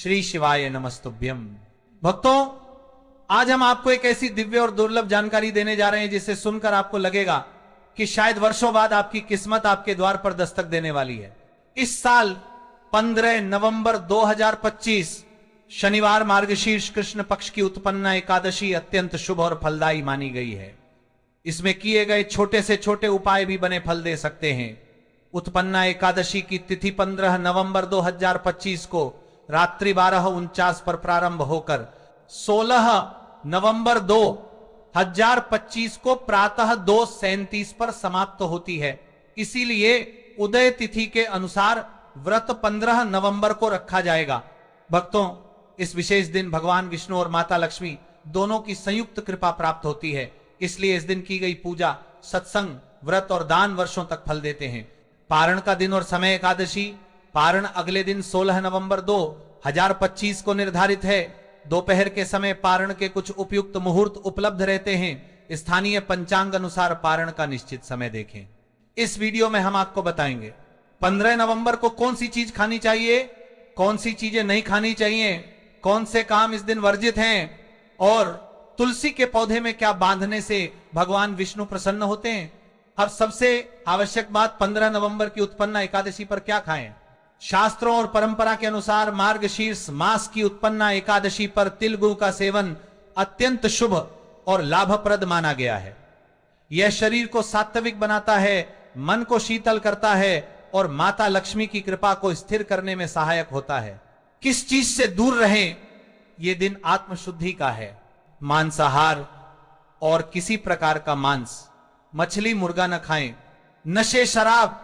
श्री शिवाय नमस्तुभ्यम। भक्तों, आज हम आपको एक ऐसी दिव्य और दुर्लभ जानकारी देने जा रहे हैं जिसे सुनकर आपको लगेगा कि शायद वर्षों बाद आपकी किस्मत आपके द्वार पर दस्तक देने वाली है। इस साल 15 नवंबर 2025 शनिवार मार्गशीर्ष कृष्ण पक्ष की उत्पन्ना एकादशी अत्यंत शुभ और फलदायी मानी गई है। इसमें किए गए छोटे से छोटे उपाय भी बने फल दे सकते हैं। उत्पन्ना एकादशी की तिथि 15 नवंबर 2025 को रात्रि 12:49 पर प्रारंभ होकर 16 नवंबर 2025 को प्रातः 2:37 पर समाप्त होती है। इसीलिए उदय तिथि के अनुसार व्रत 15 नवंबर को रखा जाएगा। भक्तों, इस विशेष दिन भगवान विष्णु और माता लक्ष्मी दोनों की संयुक्त कृपा प्राप्त होती है। इसलिए इस दिन की गई पूजा, सत्संग, व्रत और दान वर्षों तक फल देते हैं। पारण का दिन और समय एकादशी पारण अगले दिन 16 नवंबर 2025 को निर्धारित है। दोपहर के समय पारण के कुछ उपयुक्त मुहूर्त उपलब्ध रहते हैं। स्थानीय पंचांग अनुसार पारण का निश्चित समय देखें। इस वीडियो में हम आपको बताएंगे 15 नवंबर को कौन सी चीज खानी चाहिए, कौन सी चीजें नहीं खानी चाहिए, कौन से काम इस दिन वर्जित हैं और तुलसी के पौधे में क्या बांधने से भगवान विष्णु प्रसन्न होते हैं। अब सबसे आवश्यक बात, 15 नवंबर की उत्पन्ना एकादशी पर क्या खाएं। शास्त्रों और परंपरा के अनुसार मार्गशीर्ष मास की उत्पन्ना एकादशी पर तिल गुड़ का सेवन अत्यंत शुभ और लाभप्रद माना गया है। यह शरीर को सात्विक बनाता है, मन को शीतल करता है और माता लक्ष्मी की कृपा को स्थिर करने में सहायक होता है। किस चीज से दूर रहें, यह दिन आत्मशुद्धि का है। मांसाहार और किसी प्रकार का मांस, मछली, मुर्गा न खाएं। नशे, शराब,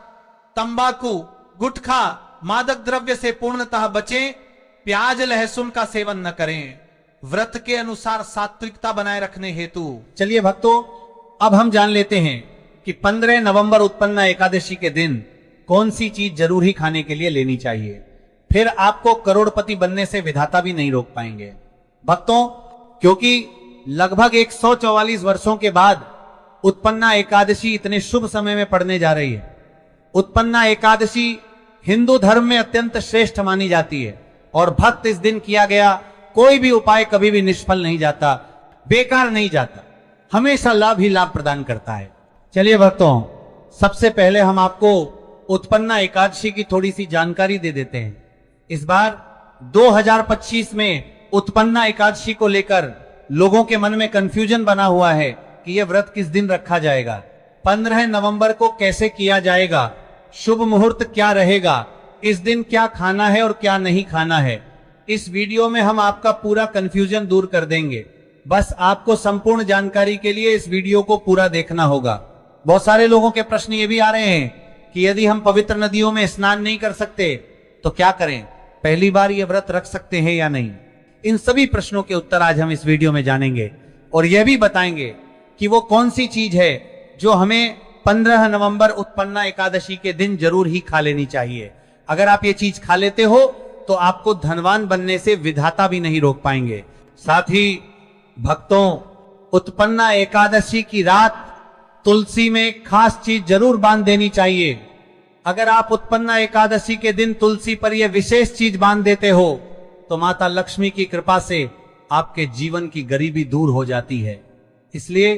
तंबाकू, गुटखा, मादक द्रव्य से पूर्णतः बचें। प्याज लहसुन का सेवन न करें। व्रत के अनुसार सात्विकता बनाए रखने हेतु चलिए भक्तों, अब हम जान लेते हैं कि 15 नवंबर उत्पन्ना एकादशी के दिन कौन सी चीज जरूर ही खाने के लिए लेनी चाहिए। फिर आपको करोड़पति बनने से विधाता भी नहीं रोक पाएंगे। भक्तों, क्योंकि लगभग 144 वर्षों के बाद उत्पन्ना एकादशी इतने शुभ समय में पड़ने जा रही है। उत्पन्ना एकादशी हिंदू धर्म में अत्यंत श्रेष्ठ मानी जाती है और भक्त इस दिन किया गया कोई भी उपाय कभी भी निष्फल नहीं जाता, बेकार नहीं जाता, हमेशा लाभ ही लाभ प्रदान करता है। चलिए भक्तों, सबसे पहले हम आपको उत्पन्ना एकादशी की थोड़ी सी जानकारी दे देते हैं। इस बार 2025 में उत्पन्ना एकादशी को लेकर लोगों के मन में कंफ्यूजन बना हुआ है कि यह व्रत किस दिन रखा जाएगा, 15 नवंबर को कैसे किया जाएगा, शुभ मुहूर्त क्या रहेगा, इस दिन क्या खाना है और क्या नहीं खाना है। इस वीडियो में हम आपका पूरा कंफ्यूजन दूर कर देंगे। बस आपको संपूर्ण जानकारी के लिए इस वीडियो को पूरा देखना होगा। बहुत सारे लोगों के प्रश्न ये भी आ रहे हैं कि यदि हम पवित्र नदियों में स्नान नहीं कर सकते तो क्या करें, पहली बार ये व्रत रख सकते हैं या नहीं। इन सभी प्रश्नों के उत्तर आज हम इस वीडियो में जानेंगे और यह भी बताएंगे कि वो कौन सी चीज है जो हमें 15 नवंबर उत्पन्ना एकादशी के दिन जरूर ही खा लेनी चाहिए। अगर आप ये चीज खा लेते हो तो आपको धनवान बनने से विधाता भी नहीं रोक पाएंगे। साथ ही भक्तों, उत्पन्ना एकादशी की रात तुलसी में खास चीज जरूर बांध देनी चाहिए। अगर आप उत्पन्ना एकादशी के दिन तुलसी पर यह विशेष चीज बांध देते हो तो माता लक्ष्मी की कृपा से आपके जीवन की गरीबी दूर हो जाती है। इसलिए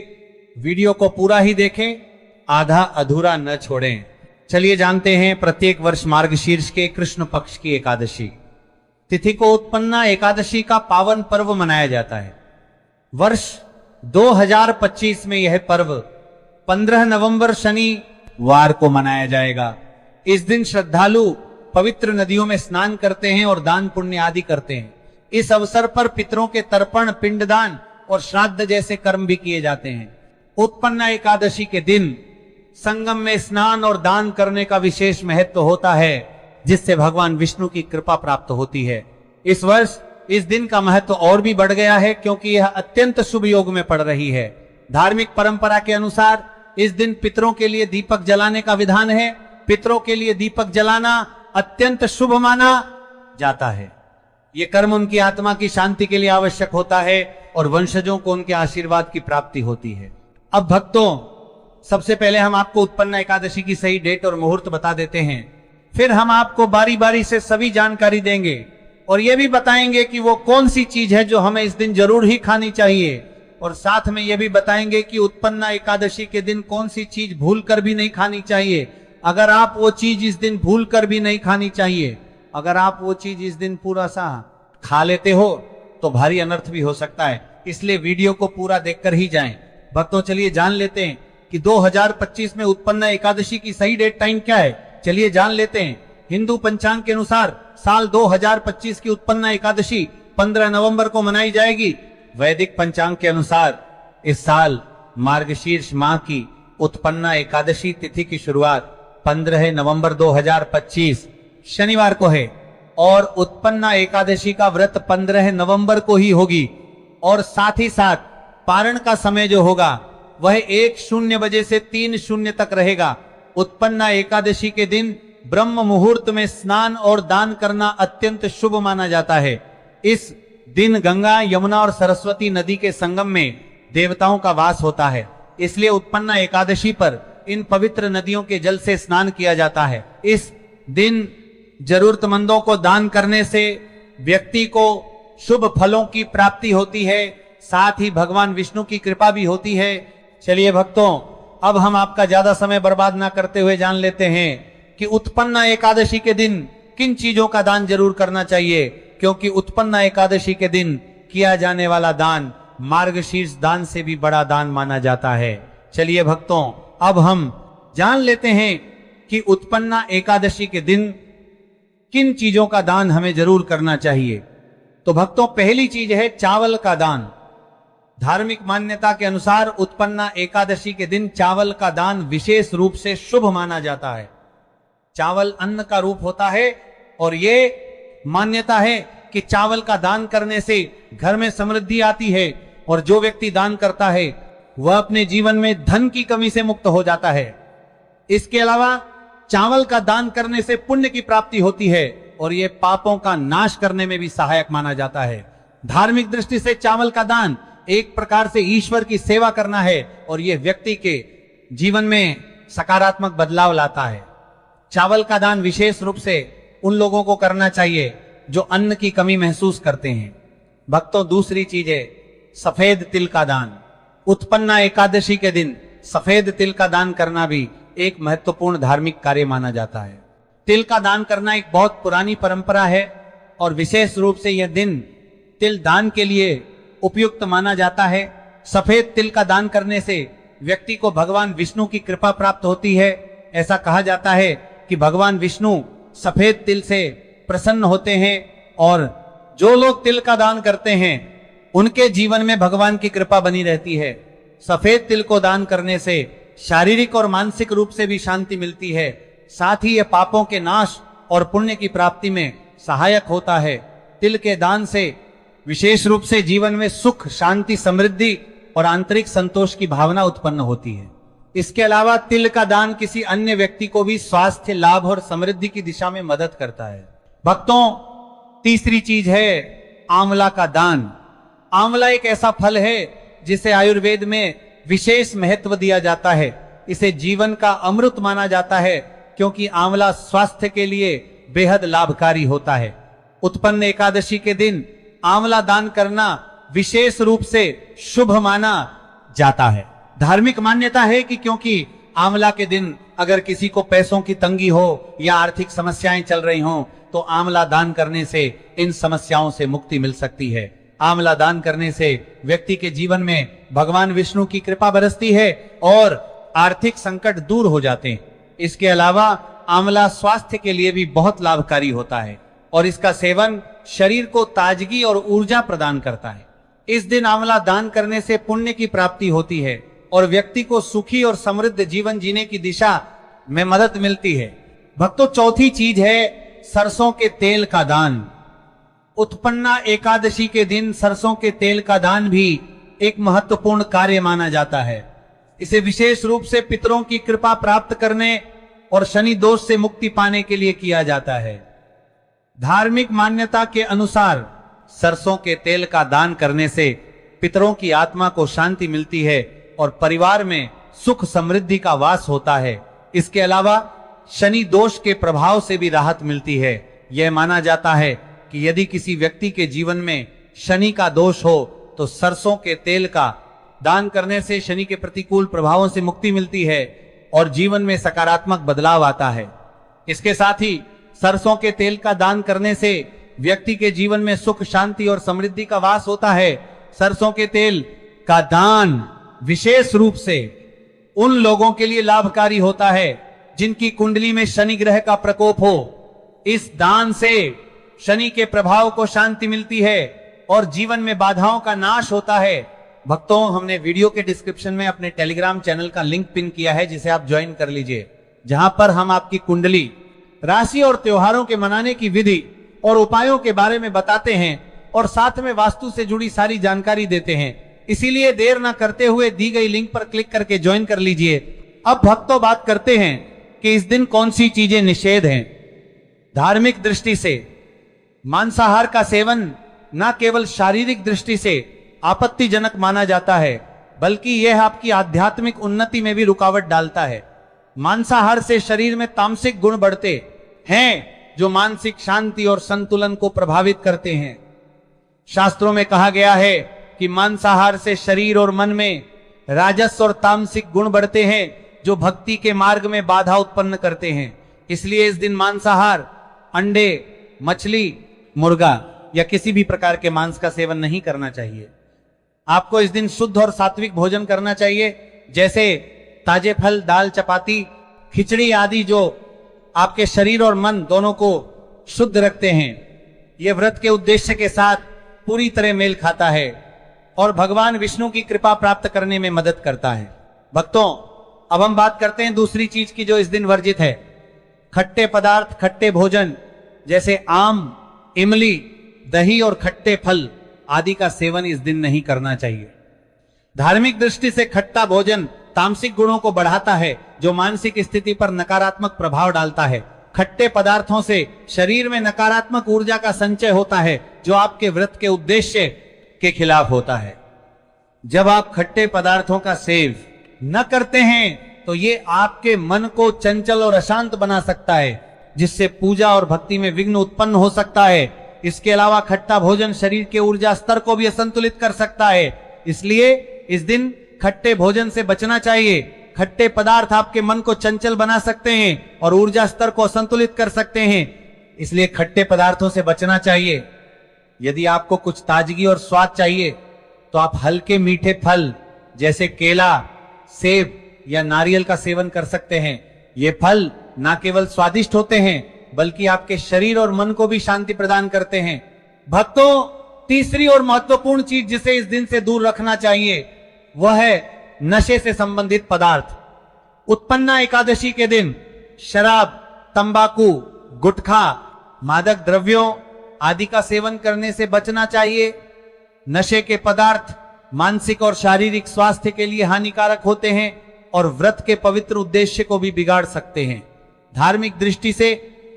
वीडियो को पूरा ही देखें, आधा अधूरा न छोड़ें। चलिए जानते हैं प्रत्येक वर्ष मार्गशीर्ष के कृष्ण पक्ष की एकादशी तिथि को उत्पन्ना एकादशी का पावन पर्व मनाया जाता है। वर्ष 2025 में यह पर्व 15 नवंबर शनिवार को मनाया जाएगा। इस दिन श्रद्धालु पवित्र नदियों में स्नान करते हैं और दान पुण्य आदि करते हैं। इस अवसर पर पितरों के तर्पण, पिंडदान और श्राद्ध जैसे कर्म भी किए जाते हैं। उत्पन्ना एकादशी के दिन संगम में स्नान और दान करने का विशेष महत्व होता है, जिससे भगवान विष्णु की कृपा प्राप्त होती है। इस वर्ष इस दिन का महत्व और भी बढ़ गया है क्योंकि यह अत्यंत शुभ योग में पड़ रही है। धार्मिक परंपरा के अनुसार इस दिन पितरों के लिए दीपक जलाने का विधान है। पितरों के लिए दीपक जलाना अत्यंत शुभ माना जाता है। यह कर्म उनकी आत्मा की शांति के लिए आवश्यक होता है और वंशजों को उनके आशीर्वाद की प्राप्ति होती है। अब भक्तों, सबसे पहले हम आपको उत्पन्ना एकादशी की सही डेट और मुहूर्त बता देते हैं। फिर हम आपको बारी बारी से सभी जानकारी देंगे और ये भी बताएंगे कि वो कौन सी चीज है जो हमें इस दिन जरूर ही खानी चाहिए, और साथ में ये भी बताएंगे कि उत्पन्ना एकादशी के दिन कौन सी चीज भूल कर भी नहीं खानी चाहिए। अगर आप वो चीज इस दिन भूल कर भी नहीं खानी चाहिए, अगर आप वो चीज इस दिन पूरा सा खा लेते हो तो भारी अनर्थ भी हो सकता है, इसलिए वीडियो को पूरा देखकर ही जाएं। भक्तों चलिए जान लेते हैं कि 2025 में उत्पन्ना एकादशी की सही डेट टाइम क्या है। चलिए जान लेते हैं। हिंदू पंचांग के अनुसार साल 2025 की उत्पन्ना एकादशी 15 नवंबर को मनाई जाएगी। वैदिक पंचांग के अनुसार इस साल मार्गशीर्ष माह की उत्पन्ना एकादशी तिथि की शुरुआत 15 नवंबर 2025 शनिवार को है और उत्पन्ना एकादशी का व्रत 15 नवंबर को ही होगी। और साथ ही साथ पारण का समय जो होगा वह 1:00 बजे से 3:00 तक रहेगा। उत्पन्ना एकादशी के दिन ब्रह्म मुहूर्त में स्नान और दान करना अत्यंत शुभ माना जाता है। इस दिन गंगा, यमुना और सरस्वती नदी के संगम में देवताओं का वास होता है, इसलिए उत्पन्ना एकादशी पर इन पवित्र नदियों के जल से स्नान किया जाता है। इस दिन जरूरतमंदों को दान करने से व्यक्ति को शुभ फलों की प्राप्ति होती है, साथ ही भगवान विष्णु की कृपा भी होती है। चलिए भक्तों, अब हम आपका ज्यादा समय बर्बाद ना करते हुए जान लेते हैं कि उत्पन्ना एकादशी के दिन किन चीजों का दान जरूर करना चाहिए, क्योंकि उत्पन्ना एकादशी के दिन किया जाने वाला दान मार्गशीर्ष दान से भी बड़ा दान माना जाता है। चलिए भक्तों, अब हम जान लेते हैं कि उत्पन्ना एकादशी के दिन किन चीजों का दान हमें जरूर करना चाहिए। तो भक्तों, पहली चीज है चावल का दान। धार्मिक मान्यता के अनुसार उत्पन्ना एकादशी के दिन चावल का दान विशेष रूप से शुभ माना जाता है। चावल अन्न का रूप होता है और ये मान्यता है कि चावल का दान करने से घर में समृद्धि आती है और जो व्यक्ति दान करता है वह अपने जीवन में धन की कमी से मुक्त हो जाता है। इसके अलावा चावल का दान करने से पुण्य की प्राप्ति होती है और यह पापों का नाश करने में भी सहायक माना जाता है। धार्मिक दृष्टि से चावल का दान एक प्रकार से ईश्वर की सेवा करना है और यह व्यक्ति के जीवन में सकारात्मक बदलाव लाता है। चावल का दान विशेष रूप से उन लोगों को करना चाहिए जो अन्न की कमी महसूस करते हैं। भक्तों, दूसरी चीज है सफेद तिल का दान। उत्पन्ना एकादशी के दिन सफेद तिल का दान करना भी एक महत्वपूर्ण धार्मिक कार्य माना जाता है। तिल का दान करना एक बहुत पुरानी परंपरा है और विशेष रूप से यह दिन तिल दान के लिए उपयुक्त माना जाता है। सफेद तिल का दान करने से व्यक्ति को भगवान विष्णु की कृपा प्राप्त होती है। ऐसा कहा जाता है कि भगवान विष्णु सफेद तिल से प्रसन्न होते हैं और जो लोग तिल का दान करते हैं उनके जीवन में भगवान की कृपा बनी रहती है। सफेद तिल को दान करने से शारीरिक और मानसिक रूप से भी शांति मिलती है, साथ ही यह पापों के नाश और पुण्य की प्राप्ति में सहायक होता है। तिल के दान से विशेष रूप से जीवन में सुख, शांति, समृद्धि और आंतरिक संतोष की भावना उत्पन्न होती है। इसके अलावा तिल का दान किसी अन्य व्यक्ति को भी स्वास्थ्य लाभ और समृद्धि की दिशा में मदद करता है। भक्तों, तीसरी चीज है आंवला का दान। आंवला एक ऐसा फल है जिसे आयुर्वेद में विशेष महत्व दिया जाता है। इसे जीवन का अमृत माना जाता है क्योंकि आंवला स्वास्थ्य के लिए बेहद लाभकारी होता है। उत्पन्न एकादशी के दिन आंवला दान करना विशेष रूप से शुभ माना जाता है। धार्मिक मान्यता है कि क्योंकि आंवला के दिन अगर किसी को पैसों की तंगी हो या आर्थिक समस्याएं चल रही हों तो आंवला दान करने से इन समस्याओं से मुक्ति मिल सकती है। आंवला दान करने से व्यक्ति के जीवन में भगवान विष्णु की कृपा बरसती है और आर्थिक संकट दूर हो जाते हैं। इसके अलावा आंवला स्वास्थ्य के लिए भी बहुत लाभकारी होता है और इसका सेवन शरीर को ताजगी और ऊर्जा प्रदान करता है। इस दिन आंवला दान करने से पुण्य की प्राप्ति होती है और व्यक्ति को सुखी और समृद्ध जीवन जीने की दिशा में मदद मिलती है। भक्तों, चौथी चीज है सरसों के तेल का दान। उत्पन्ना एकादशी के दिन सरसों के तेल का दान भी एक महत्वपूर्ण कार्य माना जाता है। इसे विशेष रूप से पितरों की कृपा प्राप्त करने और शनि दोष से मुक्ति पाने के लिए किया जाता है। धार्मिक मान्यता के अनुसार सरसों के तेल का दान करने से पितरों की आत्मा को शांति मिलती है और परिवार में सुख समृद्धि का वास होता है। इसके अलावा शनि दोष के प्रभाव से भी राहत मिलती है। यह माना जाता है कि यदि किसी व्यक्ति के जीवन में शनि का दोष हो तो सरसों के तेल का दान करने से शनि के प्रतिकूल प्रभावों से मुक्ति मिलती है और जीवन में सकारात्मक बदलाव आता है। इसके साथ ही सरसों के तेल का दान करने से व्यक्ति के जीवन में सुख, शांति और समृद्धि का वास होता है। सरसों के तेल का दान विशेष रूप से उन लोगों के लिए लाभकारी होता है जिनकी कुंडली में शनि ग्रह का प्रकोप हो। इस दान से शनि के प्रभाव को शांति मिलती है और जीवन में बाधाओं का नाश होता है। भक्तों, हमने वीडियो के डिस्क्रिप्शन में अपने टेलीग्राम चैनल का लिंक पिन किया है, जिसे आप ज्वाइन कर लीजिए, जहां पर हम आपकी कुंडली, राशि और त्योहारों के मनाने की विधि और उपायों के बारे में बताते हैं और साथ में वास्तु से जुड़ी सारी जानकारी देते हैं। इसीलिए देर न करते हुए दी गई लिंक पर क्लिक करके ज्वाइन कर लीजिए। अब भक्तों, बात करते हैं कि इस दिन कौन सी चीजें निषेध हैं। धार्मिक दृष्टि से मांसाहार का सेवन न केवल शारीरिक दृष्टि से आपत्तिजनक माना जाता है, बल्कि यह आपकी आध्यात्मिक उन्नति में भी रुकावट डालता है। मांसाहार से शरीर में तामसिक गुण बढ़ते हैं जो मानसिक शांति और संतुलन को प्रभावित करते हैं। शास्त्रों में कहा गया है कि मांसाहार से शरीर और मन में राजस और तामसिक गुण बढ़ते हैं जो भक्ति के मार्ग में बाधा उत्पन्न करते हैं। इसलिए इस दिन मांसाहार, अंडे, मछली, मुर्गा या किसी भी प्रकार के मांस का सेवन नहीं करना चाहिए। आपको इस दिन शुद्ध और सात्विक भोजन करना चाहिए, जैसे ताजे फल, दाल, चपाती, खिचड़ी आदि, जो आपके शरीर और मन दोनों को शुद्ध रखते हैं। यह व्रत के उद्देश्य के साथ पूरी तरह मेल खाता है और भगवान विष्णु की कृपा प्राप्त करने में मदद करता है। भक्तों, अब हम बात करते हैं दूसरी चीज की जो इस दिन वर्जित है। खट्टे पदार्थ, खट्टे भोजन जैसे आम, इमली, दही और खट्टे फल आदि का सेवन इस दिन नहीं करना चाहिए। धार्मिक दृष्टि से खट्टा भोजन तामसिक गुणों को बढ़ाता है जो मानसिक स्थिति पर नकारात्मक प्रभाव डालता है। खट्टे पदार्थों से शरीर में नकारात्मक ऊर्जा का संचय होता है जो आपके व्रत के उद्देश्य के खिलाफ होता है। जब आप खट्टे पदार्थों का सेव न करते हैं तो ये आपके मन को चंचल और अशांत बना सकता है, जिससे पूजा और भक्ति में विघ्न उत्पन्न हो सकता है। इसके अलावा खट्टा भोजन शरीर के ऊर्जा स्तर को भी असंतुलित कर सकता है। इसलिए इस दिन खट्टे भोजन से बचना चाहिए। खट्टे पदार्थ आपके मन को चंचल बना सकते हैं और ऊर्जा स्तर को असंतुलित कर सकते हैं, इसलिए खट्टे पदार्थों से बचना चाहिए। यदि आपको कुछ ताजगी और स्वाद चाहिए तो आप हल्के मीठे फल जैसे केला, सेब या नारियल का सेवन कर सकते हैं। ये फल न केवल स्वादिष्ट होते हैं बल्कि आपके शरीर और मन को भी शांति प्रदान करते हैं। भक्तों, तीसरी और महत्वपूर्ण चीज जिसे इस दिन से दूर रखना चाहिए वह है नशे से संबंधित पदार्थ। उत्पन्ना एकादशी के दिन शराब, तंबाकू, गुटखा, मादक द्रव्यों आदि का सेवन करने से बचना चाहिए। नशे के पदार्थ मानसिक और शारीरिक स्वास्थ्य के लिए हानिकारक होते हैं और व्रत के पवित्र उद्देश्य को भी बिगाड़ सकते हैं। धार्मिक दृष्टि से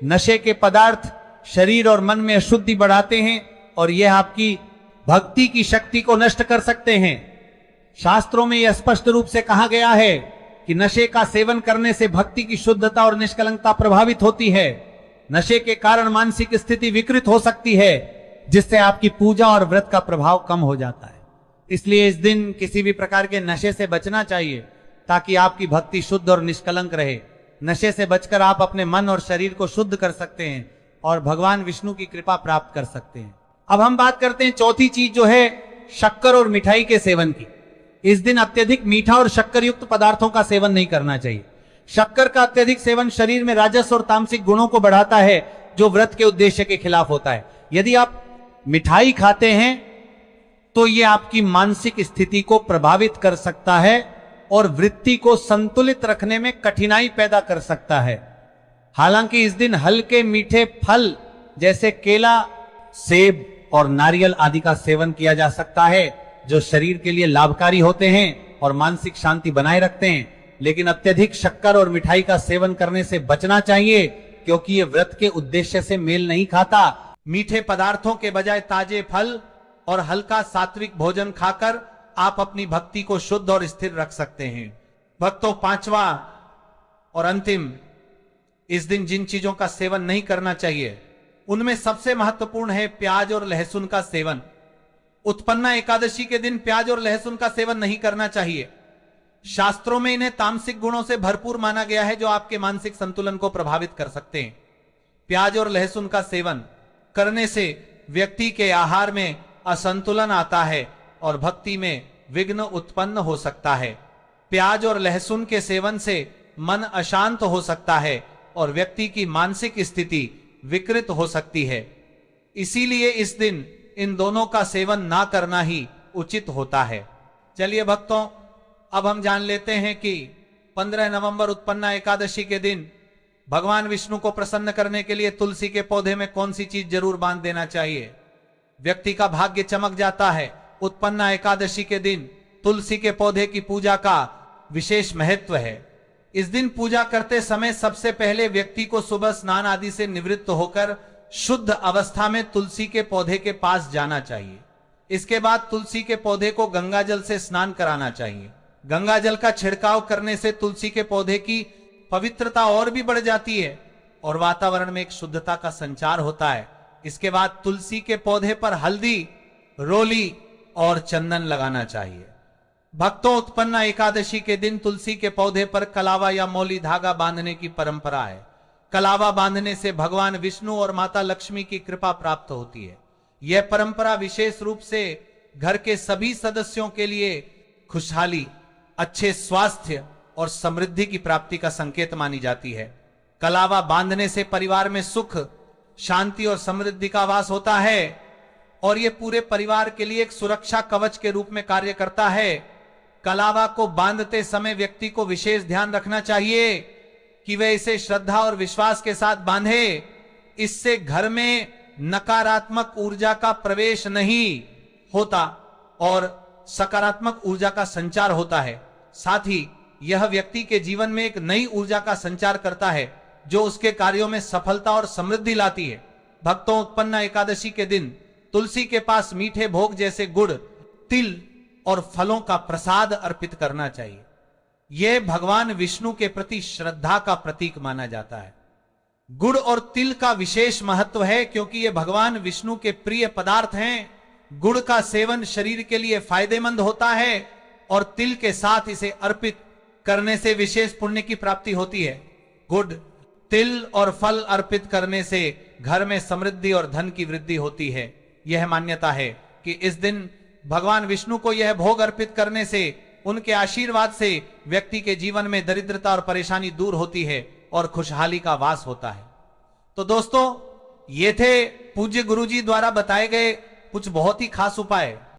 नशे के पदार्थ शरीर और मन में अशुद्धि बढ़ाते हैं और यह आपकी भक्ति की शक्ति को नष्ट कर सकते हैं। शास्त्रों में यह स्पष्ट रूप से कहा गया है कि नशे का सेवन करने से भक्ति की शुद्धता और निष्कलंकता प्रभावित होती है। नशे के कारण मानसिक स्थिति विकृत हो सकती है, जिससे आपकी पूजा और व्रत का प्रभाव कम हो जाता है। इसलिए इस दिन किसी भी प्रकार के नशे से बचना चाहिए ताकि आपकी भक्ति शुद्ध और निष्कलंक रहे। नशे से बचकर आप अपने मन और शरीर को शुद्ध कर सकते हैं और भगवान विष्णु की कृपा प्राप्त कर सकते हैं। अब हम बात करते हैं चौथी चीज जो है शक्कर और मिठाई के सेवन की। इस दिन अत्यधिक मीठा और शक्कर युक्त पदार्थों का सेवन नहीं करना चाहिए। शक्कर का अत्यधिक सेवन शरीर में राजस और तामसिक गुणों को बढ़ाता है जो व्रत के उद्देश्य के खिलाफ होता है। यदि आप मिठाई खाते हैं तो यह आपकी मानसिक स्थिति को प्रभावित कर सकता है और वृत्ति को संतुलित रखने में कठिनाई पैदा कर सकता है। हालांकि इस दिन हल्के मीठे फल जैसे केला, सेब और नारियल आदि का सेवन किया जा सकता है जो शरीर के लिए लाभकारी होते हैं और मानसिक शांति बनाए रखते हैं। लेकिन अत्यधिक शक्कर और मिठाई का सेवन करने से बचना चाहिए क्योंकि ये व्रत के उद्देश्य से मेल नहीं खाता। मीठे पदार्थों के बजाय ताजे फल और हल्का सात्विक भोजन खाकर आप अपनी भक्ति को शुद्ध और स्थिर रख सकते हैं। भक्तों, पांचवा और अंतिम, इस दिन जिन चीजों का सेवन नहीं करना चाहिए उनमें सबसे महत्वपूर्ण है प्याज और लहसुन का सेवन। उत्पन्ना एकादशी के दिन प्याज और लहसुन का सेवन नहीं करना चाहिए। शास्त्रों में इन्हें तामसिक गुणों से भरपूर माना गया है जो आपके मानसिक संतुलन को प्रभावित कर सकते हैं। प्याज और लहसुन का सेवन करने से व्यक्ति के आहार में असंतुलन आता है और भक्ति में विघ्न उत्पन्न हो सकता है। प्याज और लहसुन के सेवन से मन अशांत हो सकता है और व्यक्ति की मानसिक स्थिति विकृत हो सकती है। इसीलिए इस दिन इन दोनों का सेवन ना करना ही उचित होता है। चलिए भक्तों, अब हम जान लेते हैं कि 15 नवंबर उत्पन्ना एकादशी के दिन भगवान विष्णु को प्रसन्न करने के लिए तुलसी के पौधे में कौन सी चीज जरूर बांध देना चाहिए। व्यक्ति का भाग्य चमक जाता है। उत्पन्ना एकादशी के दिन तुलसी के पौधे की पूजा का विशेष महत्व है। इस दिन पूजा करते समय सबसे पहले व्यक्ति को सुबह स्नान आदि से निवृत्त होकर शुद्ध अवस्था में तुलसी के पौधे के पास जाना चाहिए। इसके बाद तुलसी के पौधे को गंगा जल से स्नान कराना चाहिए। गंगा जल का छिड़काव करने से तुलसी के पौधे की पवित्रता और भी बढ़ जाती है और वातावरण में एक शुद्धता का संचार होता है। इसके बाद तुलसी के पौधे पर हल्दी, रोली और चंदन लगाना चाहिए। भक्तों, उत्पन्ना एकादशी के दिन तुलसी के पौधे पर कलावा या मौली धागा बांधने की परंपरा है। कलावा बांधने से भगवान विष्णु और माता लक्ष्मी की कृपा प्राप्त होती है। यह परंपरा विशेष रूप से घर के सभी सदस्यों के लिए खुशहाली, अच्छे स्वास्थ्य और समृद्धि की प्राप्ति का संकेत मानी जाती है। कलावा बांधने से परिवार में सुख, शांति और समृद्धि का वास होता है और यह पूरे परिवार के लिए एक सुरक्षा कवच के रूप में कार्य करता है। कलावा को बांधते समय व्यक्ति को विशेष ध्यान रखना चाहिए कि वह इसे श्रद्धा और विश्वास के साथ बांधे। इससे घर में नकारात्मक ऊर्जा का प्रवेश नहीं होता और सकारात्मक ऊर्जा का संचार होता है। साथ ही यह व्यक्ति के जीवन में एक नई ऊर्जा का संचार करता है जो उसके कार्यों में सफलता और समृद्धि लाती है। भक्तों, उत्पन्ना एकादशी के दिन तुलसी के पास मीठे भोग जैसे गुड़, तिल और फलों का प्रसाद अर्पित करना चाहिए। यह भगवान विष्णु के प्रति श्रद्धा का प्रतीक माना जाता है। गुड़ और तिल का विशेष महत्व है क्योंकि ये भगवान विष्णु के प्रिय पदार्थ हैं। गुड़ का सेवन शरीर के लिए फायदेमंद होता है और तिल के साथ इसे अर्पित करने से विशेष पुण्य की प्राप्ति होती है। गुड़, तिल और फल अर्पित करने से घर में समृद्धि और धन की वृद्धि होती है। यह मान्यता है कि इस दिन भगवान विष्णु को यह भोग अर्पित करने से, उनके आशीर्वाद से व्यक्ति के जीवन में दरिद्रता और परेशानी दूर होती है और खुशहाली का वास होता है। तो दोस्तों, ये थे पूज्य गुरुजी द्वारा बताए गए कुछ बहुत ही खास उपाय।